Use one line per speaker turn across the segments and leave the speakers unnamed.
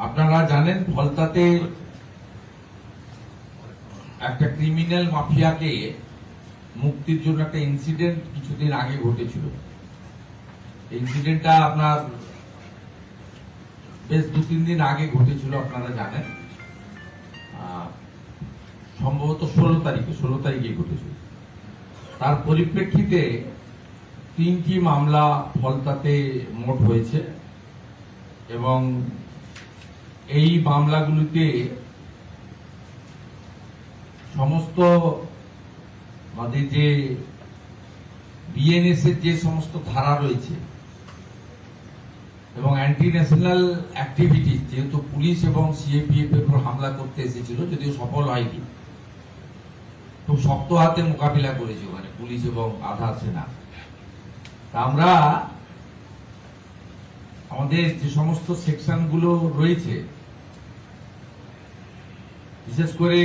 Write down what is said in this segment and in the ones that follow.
আপনারা জানেন ফলতাতে একটা ক্রিমিনাল মাফিয়াকে মুক্তির জন্য একটা ইনসিডেন্ট কিছুদিন আগে ঘটেছিল। ইনসিডেন্টটা আপনার বেশ 2-3 দিন আগে ঘটেছিল, আপনারা জানেন। সম্ভবত 16 তারিখে ঘটেছিল। তার পরিপ্রেক্ষিতে 3টি মামলা ফলতাতে মোট হয়েছে এবং এই মামলাগুলিতে সমস্ত আমাদের যে বিএনএস এর যে সমস্ত ধারা রয়েছে এবং অ্যান্টি ন্যাশনাল অ্যাক্টিভিটিস, যেহেতু পুলিশ এবং সিএপিএফ এর উপর হামলা করতে এসেছিল, যদিও সফল হয়নি, খুব শক্ত হাতে মোকাবিলা করেছে ওখানে পুলিশ এবং আধা সেনা। আমরা আমাদের যে সমস্ত সেকশনগুলো রয়েছে, বিশেষ করে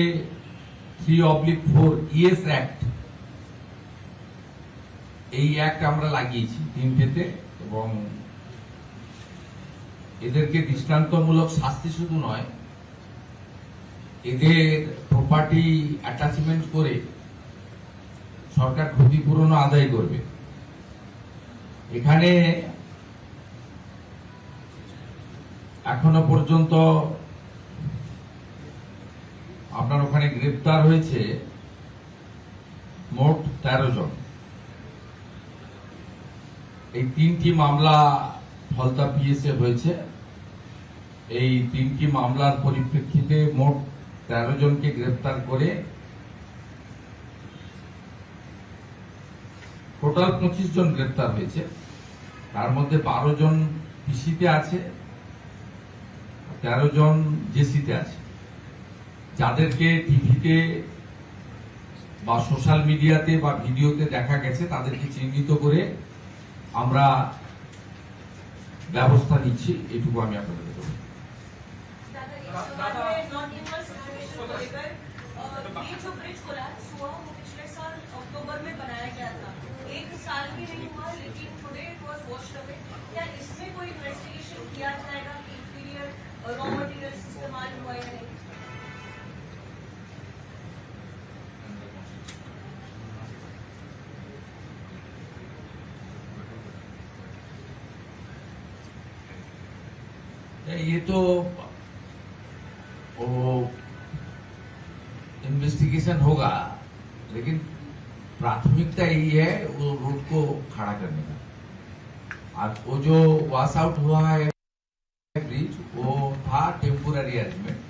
3/4 ইএস অ্যাক্ট, এই অ্যাক্ট আমরা লাগিয়েছি 3টেতে এবং এদেরকে দৃষ্টান্তমূলক শাস্তি শুধু নয়, এদের প্রপার্টি অ্যাটাচমেন্ট করে সরকার ক্ষতিপূরণ আদায় করবে। এখানে এখনো পর্যন্ত আপনার ওখানে গ্রেপ্তার হয়েছে মোট 13 জন। এই 3টি মামলা ফলতা পিএসএ হয়েছে। এই 3টি মামলার পরিপ্রেক্ষিতে মোট 13 জনকে গ্রেপ্তার করে টোটাল 25 জন গ্রেপ্তার হয়েছে। তার মধ্যে 12 জন পিসিতে আছে, 13 জন জেসিতে আছে। যাদেরকে টিভিতে বা সোশ্যাল মিডিয়াতে বা ভিডিওতে দেখা গেছে তাদেরকে চিহ্নিত করে আমরা ব্যবস্থা নিচ্ছি, এটুকু আমি আপনাদের বলব। ये तो इन्वेस्टिगेशन होगा, लेकिन प्राथमिकता यही है वो रोड को खड़ा करने का। और वो जो वॉश आउट हुआ है ब्रिज, वो था टेम्पोररी अरेंजमेंट।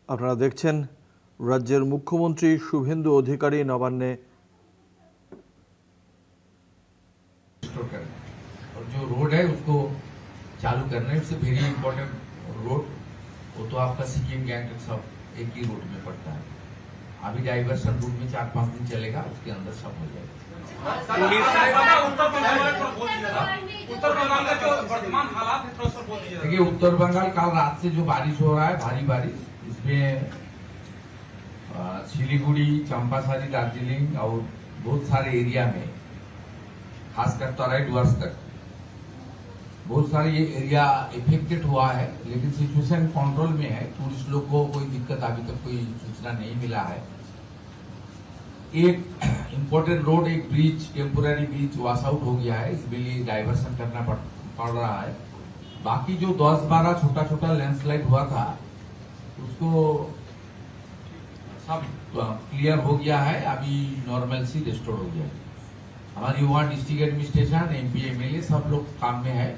আপনারা দেখছেন রাজ্যের মুখ্যমন্ত্রী শুভেন্দু অধিকারী নবান্নে
और जो रोड है उसको चालू करना है। इससे वेरी इंपॉर्टेंट रोड, वो तो आपका सिक्किम गैंगटॉक सब एक ही रूट में पड़ता है। अभी डाइवर्सन रूट में 4-5 दिन चलेगा, उसके अंदर सब हो जाएगा। देखिए, उत्तर बंगाल कल रात से जो बारिश हो रहा है, भारी बारिश, इसमें सिलीगुड़ी, चंपासारी, दार्जिलिंग और बहुत सारे एरिया में, खासकर तराई डुवर्स तक बहुत सारे ये एरिया इफेक्टेड हुआ है, लेकिन सिचुएशन कंट्रोल में है। टूरिस्ट लोग को कोई दिक्कत अभी तक कोई सूचना नहीं मिला है। एक इम्पोर्टेंट रोड, एक bridge, temporary bridge wash out हो गया है, इसके लिए डाइवर्सन करना पड़ रहा है। बाकी जो 10-12 छोटा छोटा लैंडस्लाइड हुआ था, उसको सब क्लियर हो गया है, अभी नॉर्मलसी रिस्टोर हो गया है। हमारी वहाँ डिस्ट्रिक्ट एडमिनिस्ट्रेशन, एमपी, एमएलए सब लोग काम में है।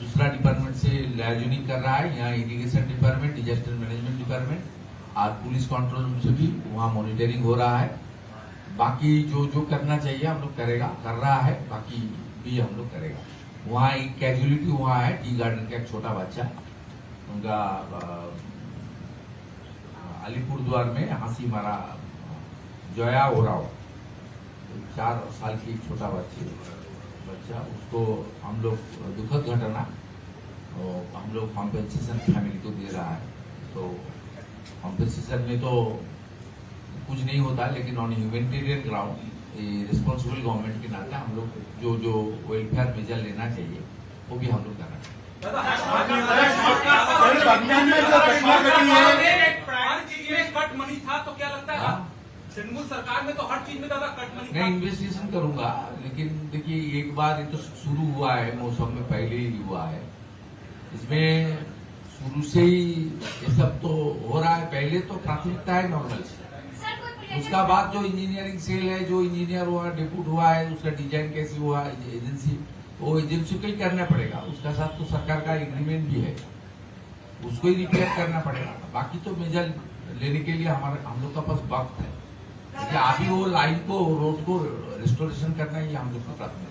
दूसरा डिपार्टमेंट से लाइजनिंग कर रहा है, यहाँ irrigation department, disaster management department और पुलिस कंट्रोल रूम से भी वहाँ मॉनिटरिंग हो रहा है। बाकी जो जो करना चाहिए हम लोग करेगा, कर रहा है, बाकी भी हम लोग करेगा। वहाँ एक कैजुअलिटी हुआ है, टी गार्डन का एक छोटा बच्चा, उनका अलीपुरद्वार में हंसी मारा, जया ओराव, 4 साल की छोटा बच्ची, बच्चा, उसको हम लोग दुखद घटना और हम लोग कॉम्पेंसेशन फैमिली को दे रहा है। तो कॉम्पेंसेशन में तो कुछ नहीं होता, लेकिन on humanitarian ground responsible government के नाते हम लोग जो वेलफेयर मेजर लेना चाहिए वो भी हम लोग करना चाहिए।
कट मनी था तो क्या लगता है तृणमूल सरकार में तो हर चीज में दादा कट मनी
मैं इन्वेस्टिगेशन करूंगा, लेकिन देखिए एक बार ये तो शुरू हुआ है, मौसम में पहले ही हुआ है, इसमें शुरू से ही ये सब तो हो रहा है। पहले तो प्राथमिकता है नॉर्मल से, उसका बाद जो इंजीनियरिंग सेल है, जो इंजीनियर हुआ डिप्यूट हुआ है, उसका डिजाइन कैसे हुआ एजेंसी, वो एजेंसी को ही करना पड़ेगा। उसका साथ तो सरकार का एग्रीमेंट भी है, उसको ही रिपेयर करना पड़ेगा। बाकी तो मेजर लेने के लिए हम लोग का पास वक्त है। अभी वो लाइन को, रोड को रेस्टोरेशन करना ही हम लोग का प्राथमिकता है।